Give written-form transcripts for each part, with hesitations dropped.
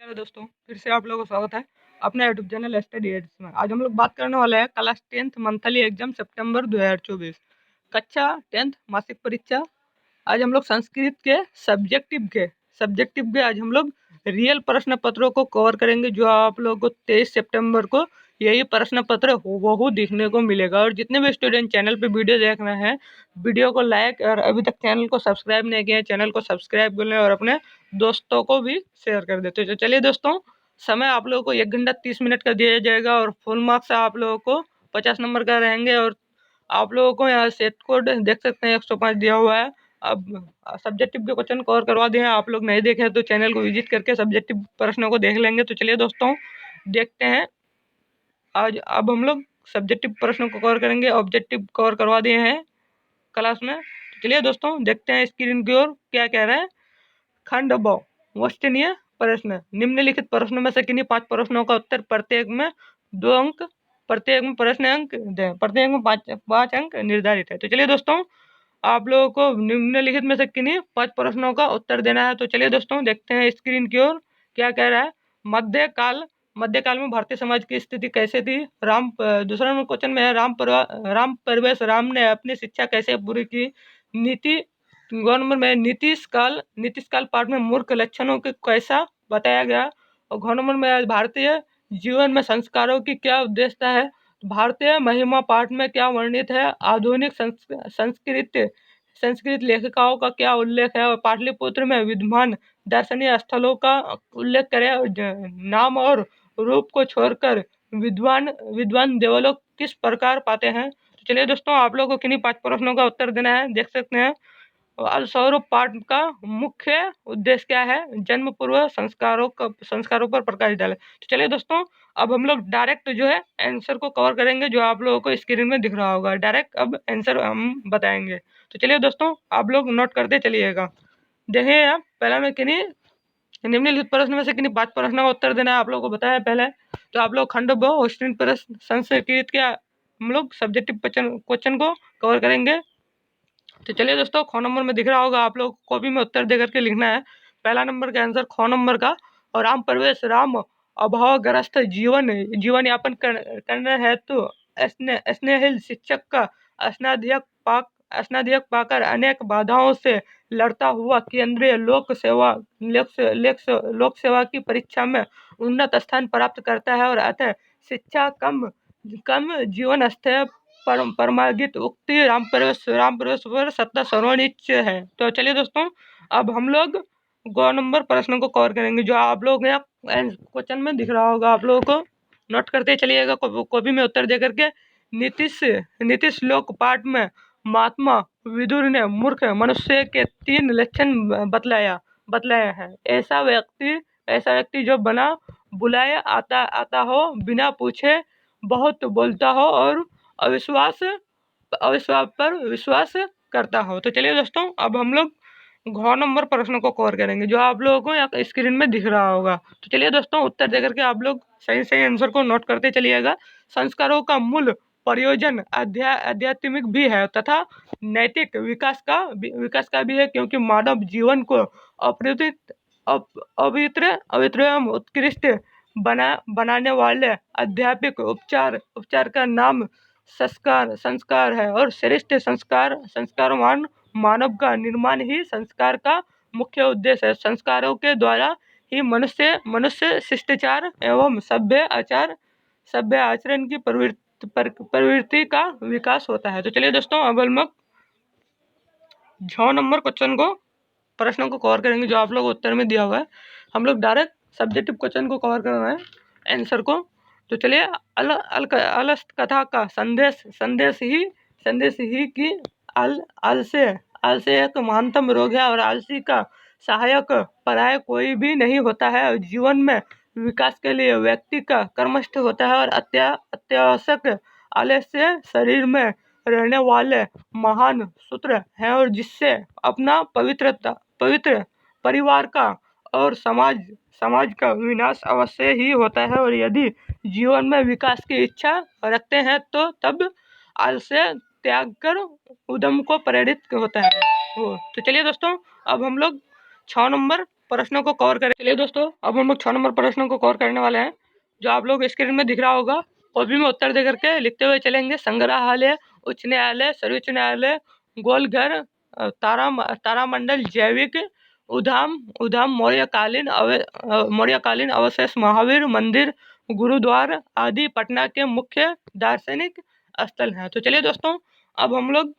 Hello दोस्तों, फिर से आप लोगों का स्वागत है अपने यूट्यूब चैनल स्टडी एड्स में। आज हम लोग बात करने वाले हैं क्लास 10th मंथली एग्जाम सितंबर 2024 कक्षा 10th मासिक परीक्षा। आज हम लोग संस्कृत के सब्जेक्टिव के आज हम लोग रियल प्रश्न पत्रों को कवर करेंगे, जो आप लोगों को 23 सितंबर को यही प्रश्न पत्र हूबहू दिखने को मिलेगा। और जितने भी स्टूडेंट चैनल पे वीडियो देख रहे हैं, वीडियो को लाइक और अभी तक चैनल को सब्सक्राइब नहीं किया है, चैनल को सब्सक्राइब कर लें और अपने दोस्तों को भी शेयर कर देते। तो चलिए दोस्तों, समय आप लोगों को 1 घंटा 30 मिनट का दिया जाएगा और फुल मार्क्स आप लोगों को 50 नंबर का रहेंगे। और आप लोगों को यहाँ सेट कोड देख सकते हैं 105 दिया हुआ है। अब सब्जेक्टिव के क्वेश्चन कवर करवा दिए हैं, आप लोग नहीं देखे तो चैनल को विजिट करके सब्जेक्टिव प्रश्नों को देख लेंगे। तो चलिए दोस्तों देखते हैं। आज अब हम लोग सब्जेक्टिव प्रश्नों को कवर करेंगे, ऑब्जेक्टिव कवर करवा दिए हैं क्लास में। तो चलिए दोस्तों देखते हैं स्क्रीन की ओर क्या कह रहा है। खंड ब वस्तनीय प्रश्न, निम्नलिखित प्रश्नों में से किन्हीं 5 प्रश्नों का उत्तर प्रत्येक में 2 अंक, प्रत्येक में प्रश्न अंक दें, प्रत्येक में 5 अंक निर्धारित है। तो चलिए दोस्तों, आप लोगों को निम्नलिखित में से किन्हीं 5 प्रश्नों का उत्तर देना है। तो चलिए दोस्तों देखते हैं स्क्रीन की ओर क्या कह रहा है। मध्यकाल में भारतीय समाज की स्थिति कैसे थी। दूसरा नंबर क्वेश्चन में है राम परवेश राम ने अपनी शिक्षा कैसे पूरी की। नीति गवर्नमेंट में नीतीश काल पाठ में मूर्ख लक्षणों के कैसा बताया गया। और गवर्नमेंट में भारतीय जीवन में संस्कारों की क्या उद्देश्यता है। भारतीय महिमा पाठ में क्या वर्णित है। आधुनिक संस्कृत लेखिकाओं का क्या उल्लेख है। और पाटलिपुत्र में विद्यमान दर्शनीय स्थलों का उल्लेख करें। और नाम और रूप को छोड़कर विद्वान विद्वान देवलोक किस प्रकार पाते हैं। तो चलिए दोस्तों, आप लोगों को किन्हीं 5 प्रश्नों का उत्तर देना है। देख सकते हैं स्वरूप पाठ का मुख्य उद्देश्य क्या है। जन्म पूर्व संस्कारों पर प्रकाश डाले। तो चलिए दोस्तों, अब हम लोग डायरेक्ट जो है आंसर को कवर करेंगे, जो आप लोगों को स्क्रीन में दिख रहा होगा। डायरेक्ट अब आंसर हम बताएंगे। तो चलिए दोस्तों, आप लोग नोट करते चलिएगा। देखिए आप पहला में किन्हीं निम्नलिखित प्रश्न में से किन्हीं 5 प्रश्नों का उत्तर देना है, आप लोगों को बताया पहले। तो आप लोग खंड ब क्वेश्चन प्रश्न संस्कृत के हम लोग सब्जेक्टिव क्वेश्चन को कवर करेंगे। तो चलिए दोस्तों, ख नंबर में दिख रहा होगा, आप लोग कॉपी में उत्तर दे करके लिखना है। पहला नंबर का आंसर ख नंबर का। और राम प्रवेश राम अभावग्रस्त जीवन यापन करने हेतु स्नेहिल शिक्षक का स्नातक पाकर अनेक बाधाओं से लड़ता हुआ केंद्रीय लोक सेवा की परीक्षा में उन्नत स्थान प्राप्त करता है। और अतः शिक्षा कम जीवन स्तर परमागित उक्ति राम प्रवेश पर सत्ता सर्वोच्च है। तो चलिए दोस्तों, अब हम लोग गौ नंबर प्रश्नों को कवर करेंगे, जो आप लोग यहाँ क्वेश्चन में दिख रहा होगा। आप लोगों को नोट करते चलिएगा कॉपी में उत्तर दे करके। नीतीश लोक पाठ में महात्मा विदुर ने मूर्ख मनुष्य के 3 लक्षण बतलाया है। ऐसा व्यक्ति जो बना बुलाया आता हो, बिना पूछे बहुत बोलता हो और अविश्वास पर विश्वास करता हो। तो चलिए दोस्तों, अब हम लोग घ नंबर प्रश्न को कवर करेंगे, जो आप लोगों को यहाँ स्क्रीन में दिख रहा होगा। तो चलिए दोस्तों, उत्तर देकर के आप लोग सही आंसर को नोट करते चलिएगा। संस्कारों का मूल प्रयोजन आध्यात्मिक भी है तथा नैतिक विकास का भी है, क्योंकि मानव जीवन को पवित्र एवं उत्कृष्ट बनाने वाले आध्यात्मिक उपचार का नाम संस्कार है। और श्रेष्ठ संस्कारवान मानव का निर्माण ही संस्कार का मुख्य उद्देश्य है। संस्कारों के द्वारा ही मनुष्य शिष्टाचार एवं सभ्य आचरण की प्रवृत्ति का विकास होता है। तो चलिए दोस्तों, अब हम लोग 6 नंबर क्वेश्चन को प्रश्नों को कवर करेंगे, जो आप लोग उत्तर में दिया हुआ है। हम लोग डायरेक्ट सब्जेक्टिव क्वेश्चन को कवर कर रहे हैं आंसर को। तो चलिए, अलस कथा का संदेश ही कि आलस्य एक महानतम रोग है। और आलसी का सहायक पराया कोई भी नहीं होता है। और जीवन में विकास के लिए व्यक्ति का कर्मठ होता है। और अत्यावश्यक आलस्य शरीर में रहने वाले महान सूत्र है, और जिससे अपना पवित्र परिवार का और समाज का विनाश अवश्य ही होता है। और यदि जीवन में विकास की इच्छा रखते हैं तो तब आलस्य त्याग कर उद्यम को प्रेरित होता है। तो चलिए दोस्तों, अब हम लोग 6 नंबर प्रश्नों को कवर करें। चलिए दोस्तों, अब हम लोग 6 नंबर प्रश्नों को कवर करने वाले हैं, जो आप लोग स्क्रीन में दिख रहा होगा। कॉपी में उत्तर दे करके लिखते हुए चलेंगे। संग्रहालय, उच्च न्यायालय, सर्वोच्च न्यायालय, गोलघर, तारामंडल, जैविक उद्यान, मौर्यकालीन अवशेष, महावीर मंदिर, गुरुद्वार आदि पटना के मुख्य दार्शनिक स्थल हैं। तो चलिए दोस्तों, अब हम लोग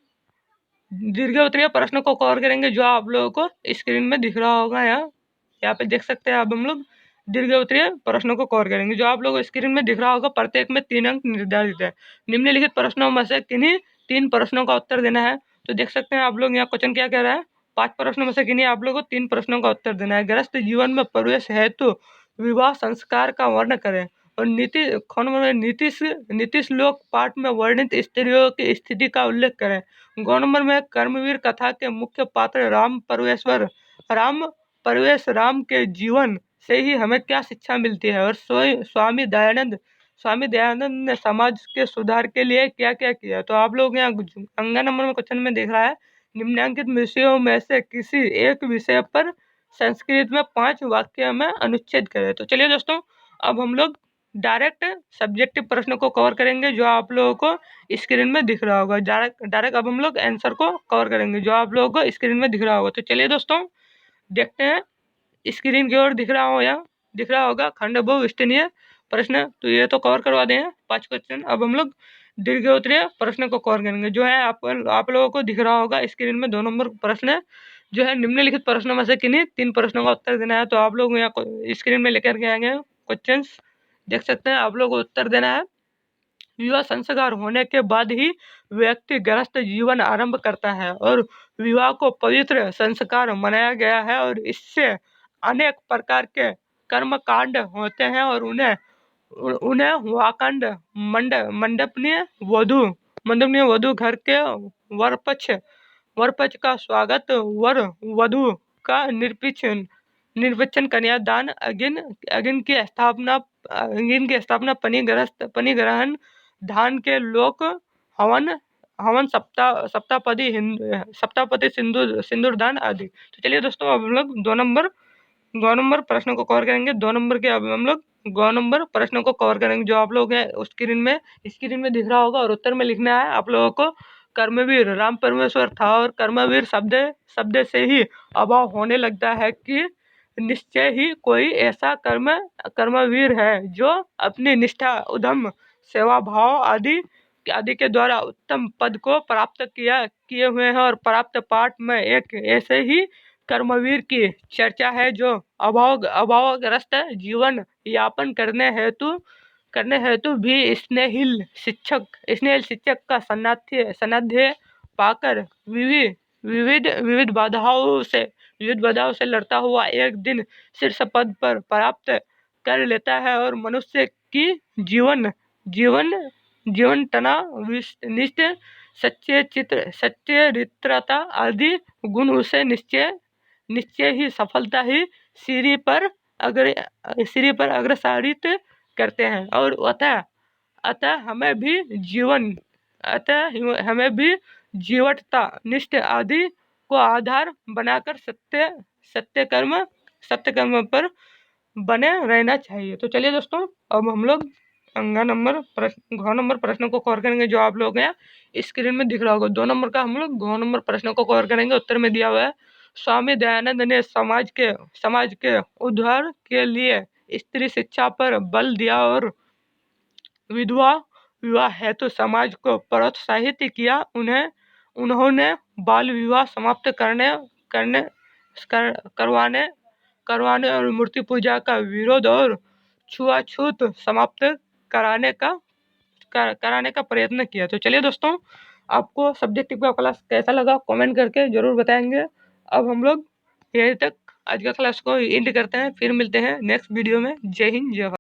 दीर्घ उत्तरीय प्रश्न को कवर करेंगे, जो आप लोगों को स्क्रीन में दिख रहा होगा। यहाँ पे देख सकते हैं। अब हम लोग दीर्घ उत्तरीय प्रश्नों को कवर करेंगे, जो आप लोगों को स्क्रीन में दिख रहा होगा। प्रत्येक में 3 अंक निर्धारित है। निम्नलिखित प्रश्नों में से किन्हीं 3 प्रश्नों का उत्तर देना है। तो देख सकते हैं आप लोग, यहाँ क्वेश्चन क्या कह रहा है। 5 प्रश्नों में से किन्हीं आप लोगों को 3 प्रश्नों का उत्तर देना है। गृहस्थ जीवन में प्रवेश हेतु विवाह संस्कार का वर्णन करें। और नीति श्लोक पाठ में वर्णित स्त्रियों की स्थिति का उल्लेख करें। गौ नंबर में कर्मवीर कथा के मुख्य पात्र राम के जीवन से ही हमें क्या शिक्षा मिलती है। और स्वामी दयानंद ने समाज के सुधार के लिए क्या क्या किया। तो आप लोग यहाँ अंगा नंबर में क्वेश्चन में देख रहा है, निम्नलिखित विषयों में से किसी एक विषय पर संस्कृत में 5 वाक्य में अनुच्छेद करें। तो चलिए दोस्तों, अब हम लोग डायरेक्ट सब्जेक्टिव प्रश्न को कवर करेंगे, जो आप लोगों को स्क्रीन में दिख रहा होगा। डायरेक्ट अब हम लोग आंसर को कवर करेंगे, जो आप लोगों को स्क्रीन में दिख रहा होगा। तो चलिए दोस्तों, देखते हैं। स्क्रीन की ओर दिख रहा होगा खंड बहुविष्टनीय प्रश्न। तो ये तो कवर करवा दें 5 क्वेश्चन। अब हम लोग दीर्घ उत्तरीय प्रश्न को कवर करेंगे, जो है आप लोगों को दिख रहा होगा स्क्रीन में। 2 नंबर प्रश्न जो है, निम्नलिखित प्रश्नों में से किन्हीं 3 प्रश्नों का उत्तर देना है। तो आप लोग यहाँ स्क्रीन में लेकर के आएंगे क्वेश्चन, देख सकते हैं। आप लोग को उत्तर देना है। विवाह संस्कार होने के बाद ही व्यक्ति गृहस्थ जीवन आरंभ करता है, और विवाह को पवित्र संस्कार मनाया गया है, और इससे अनेक प्रकार के कर्म कांड होते हैं, और उन्हें वाकांड मंडपनीय वधु घर के वरपक्ष का स्वागत, वर वधु का निरपेक्ष कन्यादान, अग्नि की स्थापना, पनिग्रहण, धान के लोक हवन, सप्तापदी सिंदूर दान आदि। तो चलिए दोस्तों, अब हम लोग 2 नंबर प्रश्नों को कवर करेंगे। 2 नंबर के अब हम लोग 2 नंबर प्रश्नों को कवर करेंगे, जो आप लोग हैं स्क्रीन में दिख रहा होगा। और उत्तर में लिखना है आप लोगों को। कर्मवीर राम परमेश्वर था, और कर्मवीर शब्द से ही अभाव होने लगता है कि निश्चय ही कोई ऐसा कर्मवीर है, जो अपनी निष्ठा, उद्यम, सेवा भाव आदि के द्वारा उत्तम पद को प्राप्त किए हुए हैं। और प्राप्त पाठ में एक ऐसे ही कर्मवीर की चर्चा है, जो अभावग्रस्त जीवन यापन करने हेतु भी स्नेहिल शिक्षक का सानिध्य पाकर विविध बाधाओं से लड़ता हुआ एक दिन शीर्ष पद पर प्राप्त कर लेता है। और मनुष्य की जीवन तना निष्ठ, सच्चरित्रता आदि गुण उसे निश्चय ही सफलता ही सीढ़ी पर अग्रसरित करते हैं। और अतः हमें भी जीवटता, निष्ठ आदि को आधार बनाकर सत्य कर्म पर बने रहना चाहिए। तो चलिए दोस्तों, अब हम लोग घ नंबर प्रश्नों को कवर करेंगे, जो आप लोग हैं स्क्रीन में दिख रहा होगा। 2 नंबर का हम लोग घ नंबर प्रश्नों को कवर करेंगे। उत्तर में दिया हुआ है, स्वामी दयानंद ने समाज के उद्धार के लिए स्त्री शिक्षा पर बल दिया, और विवाह हेतु समाज को प्रोत्साहित किया। उन्होंने बाल विवाह समाप्त करवाने और मूर्ति पूजा का विरोध और छुआछूत समाप्त कराने का प्रयत्न किया। तो चलिए दोस्तों, आपको सब्जेक्टिव का क्लास कैसा लगा कमेंट करके जरूर बताएंगे। अब हम लोग यहीं तक आज का क्लास को एंड करते हैं, फिर मिलते हैं नेक्स्ट वीडियो में। जय हिंद, जय भारत।